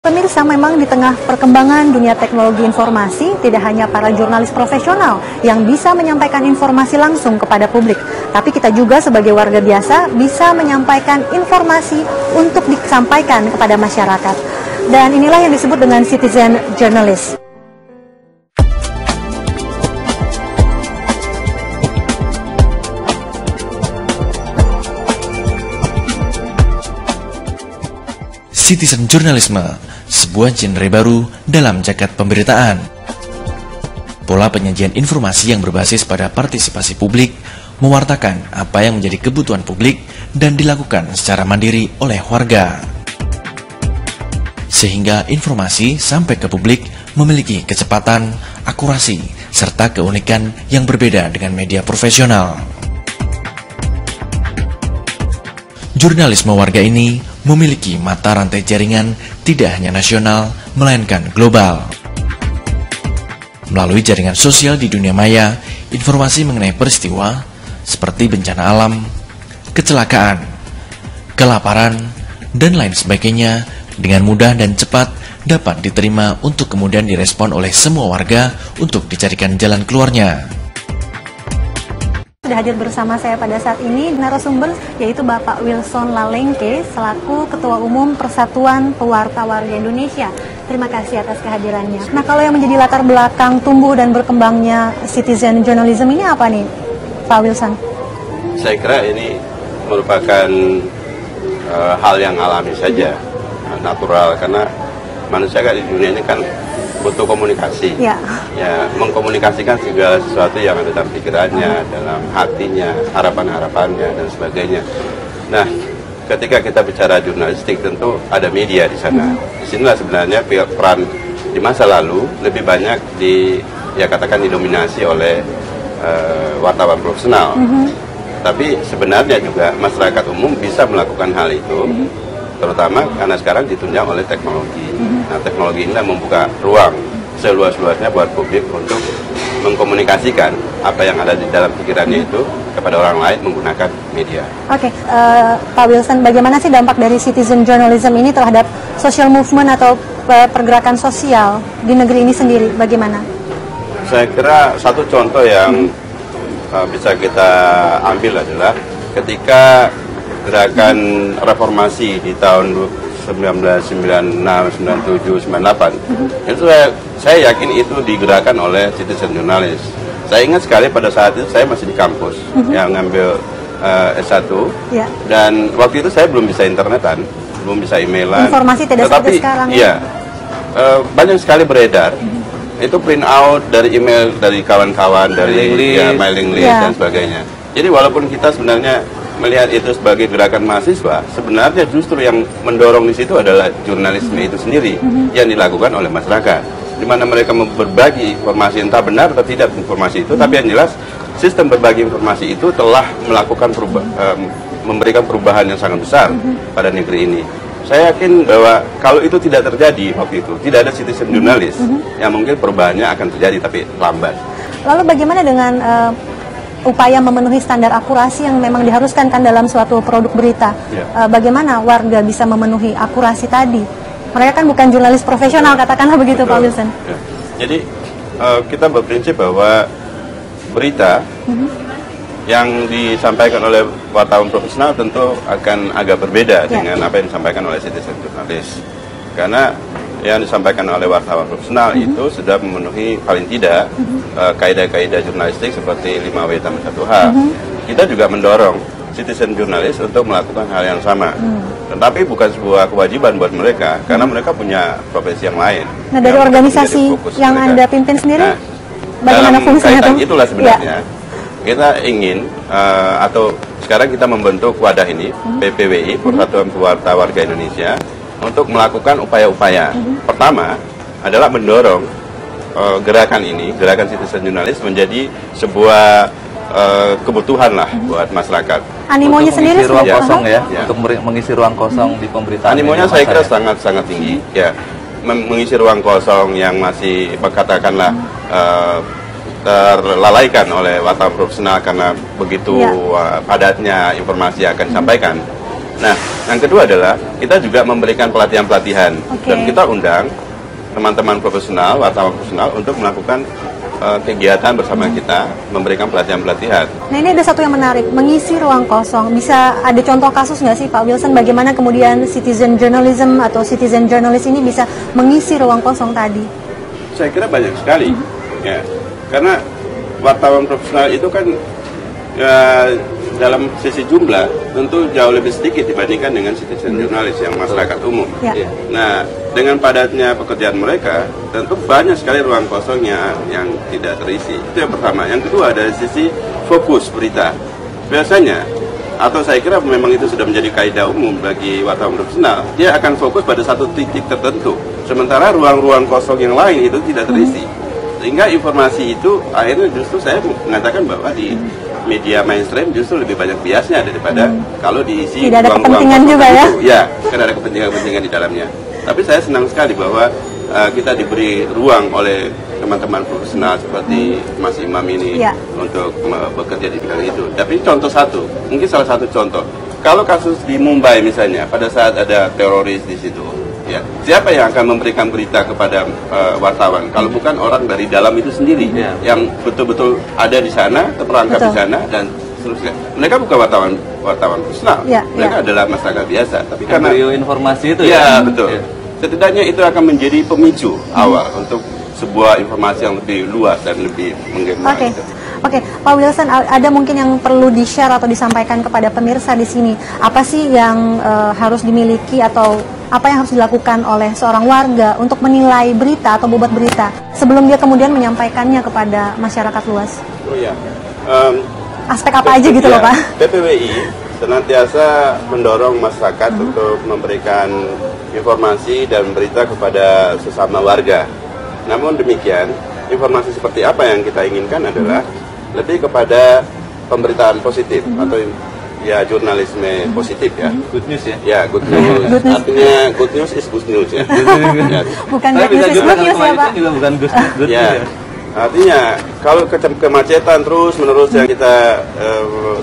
Pemirsa, memang di tengah perkembangan dunia teknologi informasi, tidak hanya para jurnalis profesional yang bisa menyampaikan informasi langsung kepada publik, tapi kita juga sebagai warga biasa bisa menyampaikan informasi untuk disampaikan kepada masyarakat. Dan inilah yang disebut dengan citizen journalist. Citizen Journalism, sebuah genre baru dalam jagat pemberitaan. Pola penyajian informasi yang berbasis pada partisipasi publik, mewartakan apa yang menjadi kebutuhan publik dan dilakukan secara mandiri oleh warga. Sehingga informasi sampai ke publik memiliki kecepatan, akurasi, serta keunikan yang berbeda dengan media profesional. Jurnalisme warga ini memiliki mata rantai jaringan tidak hanya nasional, melainkan global. Melalui jaringan sosial di dunia maya, informasi mengenai peristiwa seperti bencana alam, kecelakaan, kelaparan, dan lain sebagainya dengan mudah dan cepat dapat diterima untuk kemudian direspon oleh semua warga untuk dicarikan jalan keluarnya. Sudah hadir bersama saya pada saat ini narasumber yaitu Bapak Wilson Lalengke selaku Ketua Umum Persatuan Pewarta Warga Indonesia. Terima kasih atas kehadirannya. Nah, kalau yang menjadi latar belakang tumbuh dan berkembangnya citizen journalism ini apa nih, Pak Wilson? Saya kira ini merupakan hal yang alami saja, natural, karena manusia di dunia ini kan butuh komunikasi, ya, mengkomunikasikan segala sesuatu yang ada dalam pikirannya, dalam hatinya, harapan-harapannya, dan sebagainya. Nah, ketika kita bicara jurnalistik, tentu ada media di sana. Disinilah sebenarnya peran di masa lalu lebih banyak katakan didominasi oleh wartawan profesional. Tapi sebenarnya juga masyarakat umum bisa melakukan hal itu, terutama karena sekarang ditunjang oleh teknologi. Nah, teknologi ini membuka ruang seluas-luasnya buat publik untuk mengkomunikasikan apa yang ada di dalam pikirannya itu kepada orang lain menggunakan media. Oke, Pak Wilson, bagaimana sih dampak dari citizen journalism ini terhadap social movement atau pergerakan sosial di negeri ini sendiri? Bagaimana? Saya kira satu contoh yang bisa kita ambil adalah ketika gerakan reformasi di tahun 1996, 97, 98 itu saya yakin itu digerakkan oleh citizen jurnalis. Saya ingat sekali pada saat itu saya masih di kampus yang ngambil S1 dan waktu itu saya belum bisa internetan, belum bisa emailan. Informasi tidak seperti sekarang. Iya, banyak sekali beredar. Itu print out dari email dari kawan-kawan, dari mailing list dan sebagainya. Jadi walaupun kita sebenarnya melihat itu sebagai gerakan mahasiswa, sebenarnya justru yang mendorong di situ adalah jurnalisme itu sendiri yang dilakukan oleh masyarakat, di mana mereka berbagi informasi entah benar atau tidak informasi itu, tapi yang jelas sistem berbagi informasi itu telah melakukan memberikan perubahan yang sangat besar pada negeri ini. Saya yakin bahwa kalau itu tidak terjadi waktu itu, tidak ada citizen jurnalis, yang mungkin perubahannya akan terjadi tapi lambat. Lalu bagaimana dengan upaya memenuhi standar akurasi yang memang diharuskan kan dalam suatu produk berita? Bagaimana warga bisa memenuhi akurasi tadi? Mereka kan bukan jurnalis profesional, katakanlah begitu, Pak Wilson. Jadi kita berprinsip bahwa berita yang disampaikan oleh wartawan profesional tentu akan agak berbeda dengan apa yang disampaikan oleh citizen jurnalis. Karena yang disampaikan oleh wartawan profesional itu sudah memenuhi paling tidak kaidah-kaidah jurnalistik seperti 5W+1H. Kita juga mendorong citizen jurnalis untuk melakukan hal yang sama. Tetapi bukan sebuah kewajiban buat mereka, karena mereka punya profesi yang lain. Nah, dari organisasi yang Anda pimpin sendiri, bagaimana fungsinya itu? Itulah sebenarnya kita ingin atau sekarang kita membentuk wadah ini, PPWI, Persatuan Pewarta Warga Indonesia, untuk melakukan upaya-upaya. Pertama adalah mendorong gerakan ini, gerakan citizen jurnalis menjadi sebuah kebutuhan lah buat masyarakat. Animonya sendiri ruang kosong untuk mengisi ruang kosong di pemberitaan. Animonya saya kira sangat tinggi, mengisi ruang kosong yang masih katakanlah terlalaikan oleh wartawan profesional karena begitu padatnya informasi yang akan disampaikan. Nah, yang kedua adalah kita juga memberikan pelatihan-pelatihan dan kita undang teman-teman profesional, wartawan profesional untuk melakukan kegiatan bersama kita, memberikan pelatihan-pelatihan. Nah, ini ada satu yang menarik, mengisi ruang kosong. Bisa ada contoh kasus nggak sih Pak Wilson, bagaimana kemudian citizen journalism atau citizen journalist ini bisa mengisi ruang kosong tadi? Saya kira banyak sekali, ya, karena wartawan profesional itu kan dalam sisi jumlah tentu jauh lebih sedikit dibandingkan dengan citizen jurnalis yang masyarakat umum. Ya. Nah, dengan padatnya pekerjaan mereka, tentu banyak sekali ruang kosongnya yang tidak terisi. Itu yang pertama. Yang kedua dari sisi fokus berita. Biasanya, atau saya kira memang itu sudah menjadi kaidah umum bagi wartawan profesional, dia akan fokus pada satu titik tertentu. Sementara ruang-ruang kosong yang lain itu tidak terisi. Sehingga informasi itu akhirnya justru saya mengatakan bahwa di media mainstream justru lebih banyak biasnya daripada kalau diisi tidak ada ruang-ruang kepentingan juga ya? Ya, karena ada kepentingan-kepentingan di dalamnya. Tapi saya senang sekali bahwa kita diberi ruang oleh teman-teman profesional seperti Mas Imam ini untuk bekerja di bidang itu. Tapi contoh satu, mungkin salah satu contoh. Kalau kasus di Mumbai misalnya, pada saat ada teroris di situ, ya, siapa yang akan memberikan berita kepada wartawan? Kalau bukan orang dari dalam itu sendiri, yang betul-betul ada di sana, terperangkap di sana, dan seterusnya. Mereka bukan wartawan profesional, mereka adalah masyarakat biasa. Tapi karena informasi itu, betul. Setidaknya itu akan menjadi pemicu awal untuk sebuah informasi yang lebih luas dan lebih menggema. Oke, Pak Wilson, ada mungkin yang perlu di-share atau disampaikan kepada pemirsa di sini. Apa sih yang harus dimiliki atau apa yang harus dilakukan oleh seorang warga untuk menilai berita atau bobot berita sebelum dia kemudian menyampaikannya kepada masyarakat luas? Oh ya, aspek apa aja gitu loh Pak? PPWI senantiasa mendorong masyarakat untuk memberikan informasi dan berita kepada sesama warga. Namun demikian, informasi seperti apa yang kita inginkan adalah lebih kepada pemberitaan positif atau ya jurnalisme positif ya. Good news ya? Ya, good news. Artinya good news is good news ya. Bukan good news is good news ya Pak? Juga bukan good news ya. Artinya kalau kemacetan terus-menerus yang kita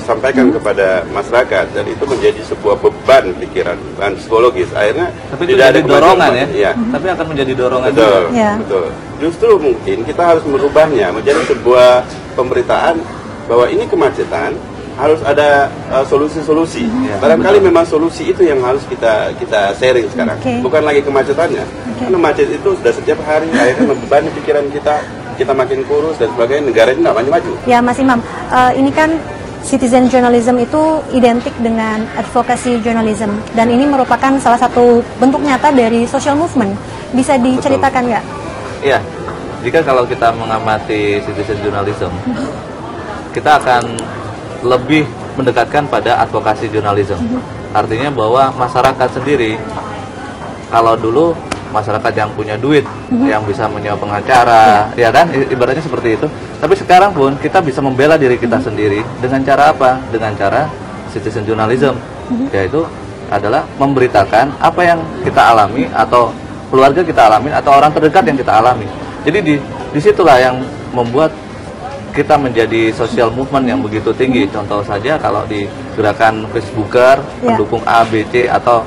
sampaikan kepada masyarakat, dan itu menjadi sebuah beban pikiran dan psikologis, akhirnya tapi tidak ada dorongan ya. Tapi akan menjadi dorongan. Betul, betul. Justru mungkin kita harus merubahnya menjadi sebuah pemberitaan bahwa ini kemacetan harus ada solusi-solusi. Barangkali memang solusi itu yang harus kita sharing sekarang. Bukan lagi kemacetannya. Karena macet itu sudah setiap hari akhirnya membebani pikiran kita makin kurus dan sebagainya, negara ini nggak maju-maju. Ya Mas Imam, ini kan citizen journalism itu identik dengan advocacy journalism, dan ini merupakan salah satu bentuk nyata dari social movement. Bisa diceritakan nggak? Iya, jika kalau kita mengamati citizen journalism, kita akan lebih mendekatkan pada advokasi journalism. Artinya bahwa masyarakat sendiri, kalau dulu masyarakat yang punya duit, yang bisa menyewa pengacara, ya kan, ibaratnya seperti itu. Tapi sekarang pun kita bisa membela diri kita sendiri dengan cara apa? Dengan cara citizen journalism, yaitu adalah memberitakan apa yang kita alami atau keluarga kita alami atau orang terdekat yang kita alami. Jadi disitulah yang membuat kita menjadi social movement yang begitu tinggi. Contoh saja kalau di gerakan Facebooker, pendukung A, B, C atau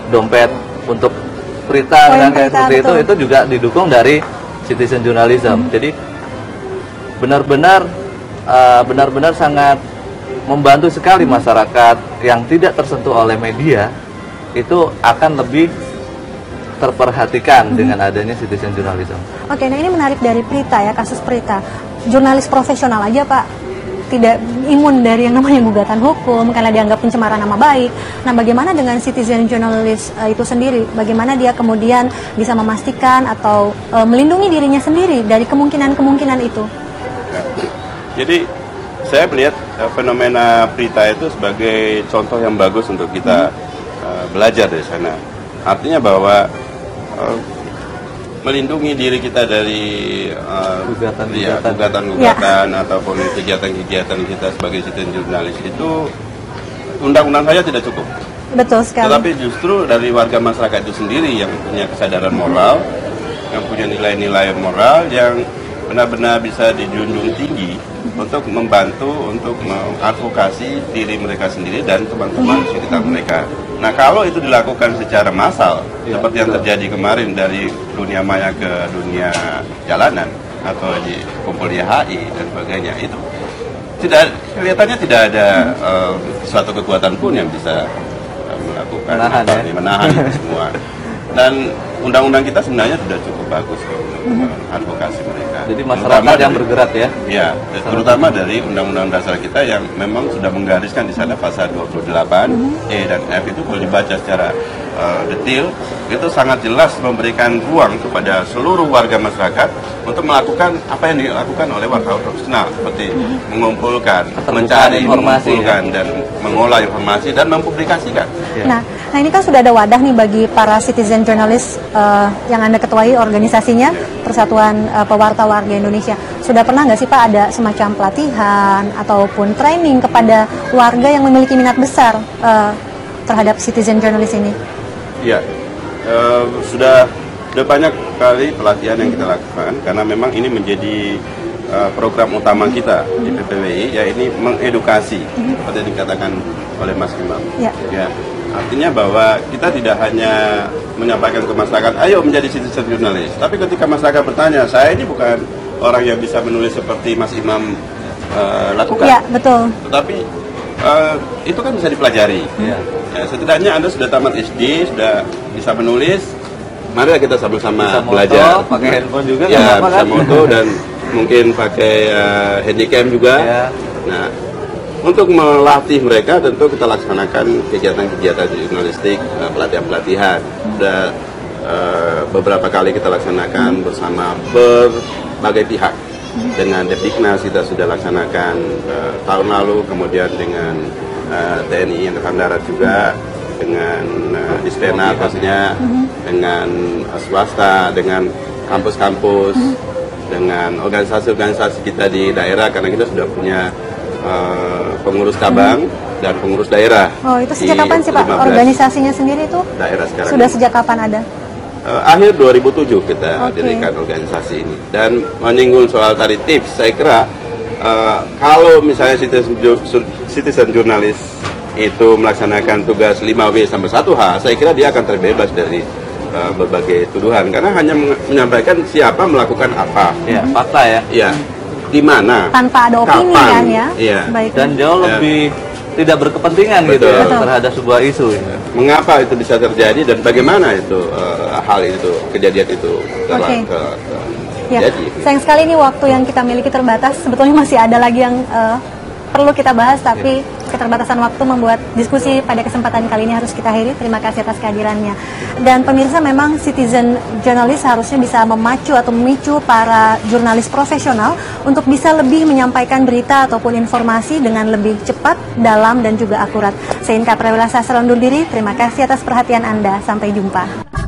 dompet untuk berita dan kayak seperti itu juga didukung dari citizen journalism. Jadi benar-benar sangat membantu sekali masyarakat yang tidak tersentuh oleh media itu akan lebih terperhatikan dengan adanya citizen journalism. Oke, nah ini menarik dari Prita ya, kasus Prita. Jurnalis profesional aja Pak tidak imun dari yang namanya gugatan hukum karena dianggap pencemaran nama baik. Nah, bagaimana dengan citizen journalist itu sendiri? Bagaimana dia kemudian bisa memastikan atau melindungi dirinya sendiri dari kemungkinan-kemungkinan itu? Jadi saya melihat fenomena Prita itu sebagai contoh yang bagus untuk kita belajar dari sana. Artinya bahwa melindungi diri kita dari gugatan-gugatan ataupun kegiatan-kegiatan kita sebagai citizen jurnalis itu undang-undang saja tidak cukup. Betul sekali. Tetapi justru dari warga masyarakat itu sendiri yang punya kesadaran moral, yang punya nilai-nilai moral, yang benar-benar bisa dijunjung tinggi untuk membantu, untuk mengadvokasi diri mereka sendiri dan teman-teman sekitar mereka. Nah, kalau itu dilakukan secara massal, seperti yang terjadi kemarin dari dunia maya ke dunia jalanan, atau kumpul di HI dan sebagainya, itu kelihatannya tidak ada suatu kekuatan pun yang bisa melakukan menahan itu semua. Dan undang-undang kita sebenarnya sudah cukup bagus untuk advokasi mereka. Jadi masyarakat yang bergerak ya? Ya, terutama dari undang-undang dasar kita yang memang sudah menggariskan di sana pasal 28 E dan F itu kalau dibaca secara detail, itu sangat jelas memberikan ruang kepada seluruh warga masyarakat untuk melakukan apa yang dilakukan oleh wartawan profesional, seperti mengumpulkan, mencari, mengumpulkan, dan mengolah informasi dan mempublikasikan. Nah ini kan sudah ada wadah nih bagi para citizen journalist yang Anda ketuai organisasinya, Persatuan Pewarta Warga Indonesia. Sudah pernah nggak sih Pak ada semacam pelatihan ataupun training kepada warga yang memiliki minat besar terhadap citizen journalist ini? Ya, sudah banyak kali pelatihan yang kita lakukan karena memang ini menjadi program utama kita di PPWI, ya ini mengedukasi seperti yang dikatakan oleh Mas Imam. Ya, artinya bahwa kita tidak hanya menyampaikan ke masyarakat, ayo menjadi citizen jurnalis, tapi ketika masyarakat bertanya, saya ini bukan orang yang bisa menulis seperti Mas Imam lakukan. Ya, betul. Tetapi itu kan bisa dipelajari. Ya, setidaknya Anda sudah tamat SD, sudah bisa menulis. Mari kita sama-sama belajar. Pakai handphone juga, ya, bisa moto dan mungkin pakai handycam juga. Ya. Nah, untuk melatih mereka tentu kita laksanakan kegiatan-kegiatan jurnalistik, pelatihan-pelatihan. Sudah beberapa kali kita laksanakan bersama berbagai pihak. Dengan Depdiknas kita sudah laksanakan tahun lalu, kemudian dengan TNI Angkatan Darat juga, dengan Dispena pastinya, dengan swasta, dengan kampus-kampus, dengan organisasi-organisasi kita di daerah, karena kita sudah punya pengurus cabang dan pengurus daerah. Oh, itu sejak kapan sih Pak? Organisasinya sendiri itu? Daerah sekarang. Sudah sejak kapan ada? Akhir 2007 kita dirikan organisasi ini. Dan menyinggung soal tadi tips, saya kira kalau misalnya citizen jurnalis itu melaksanakan tugas 5W sampai 1H, saya kira dia akan terbebas dari berbagai tuduhan, karena hanya menyampaikan siapa melakukan apa. Ya, fakta ya. Ya, di mana, tanpa ada opini, kapan, kan ya. Ya. Dan jauh lebih tidak berkepentingan. Betul. Gitu ya terhadap sebuah isu. Ya. Mengapa itu bisa terjadi dan bagaimana itu hal itu, kejadian itu terjadi. Sayang sekali ini waktu yang kita miliki terbatas. Sebetulnya masih ada lagi yang perlu kita bahas, tapi keterbatasan waktu membuat diskusi pada kesempatan kali ini harus kita akhiri. Terima kasih atas kehadirannya. Dan pemirsa, memang citizen journalist harusnya bisa memacu atau memicu para jurnalis profesional untuk bisa lebih menyampaikan berita ataupun informasi dengan lebih cepat, dalam, dan juga akurat. Saya Inka Prawilasa undur diri. Terima kasih atas perhatian Anda. Sampai jumpa.